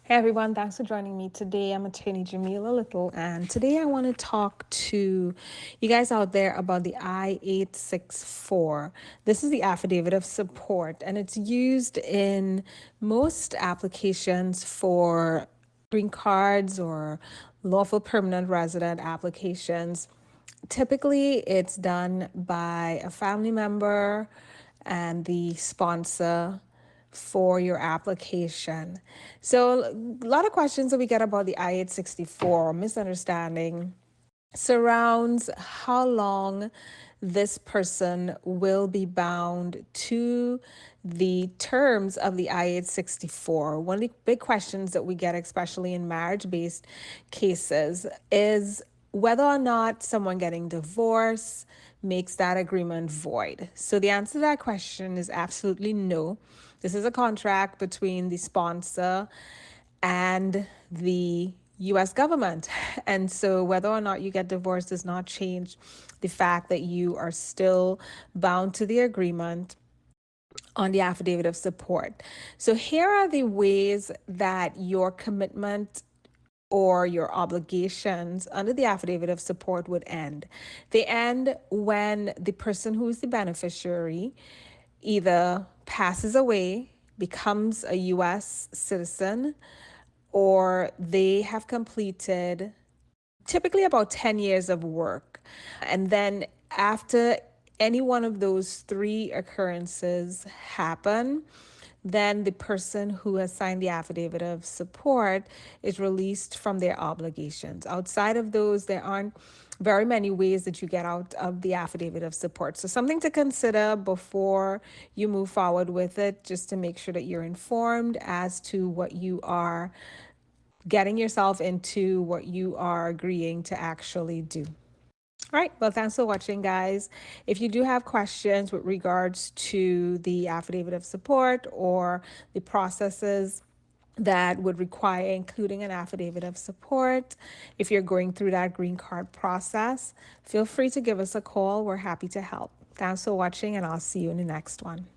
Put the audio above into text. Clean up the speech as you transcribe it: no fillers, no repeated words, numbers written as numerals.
Hey everyone, thanks for joining me today. I'm attorney Jamila Little, and today I want to talk to you guys out there about the I-864. This is the Affidavit of Support, and it's used in most applications for green cards or lawful permanent resident applications. Typically, it's done by a family member and the sponsor for your application. So, a lot of questions that we get about the I-864, misunderstanding, surrounds how long this person will be bound to the terms of the I-864. One of the big questions that we get, especially in marriage-based cases, is whether or not someone getting divorced makes that agreement void. So the answer to that question is absolutely no. This is a contract between the sponsor and the US government. And so whether or not you get divorced does not change the fact that you are still bound to the agreement on the affidavit of support. So here are the ways that your commitment or your obligations under the affidavit of support would end. They end when the person who is the beneficiary either passes away, becomes a US citizen, or they have completed typically about 10 years of work. And then after any one of those three occurrences happen, then the person who has signed the affidavit of support is released from their obligations. Outside of those, there aren't very many ways that you get out of the affidavit of support. So something to consider before you move forward with it, just to make sure that you're informed as to what you are getting yourself into, what you are agreeing to actually do. All right. Well, thanks for watching, guys. If you do have questions with regards to the affidavit of support or the processes that would require including an affidavit of support, if you're going through that green card process, feel free to give us a call. We're happy to help. Thanks for watching, and I'll see you in the next one.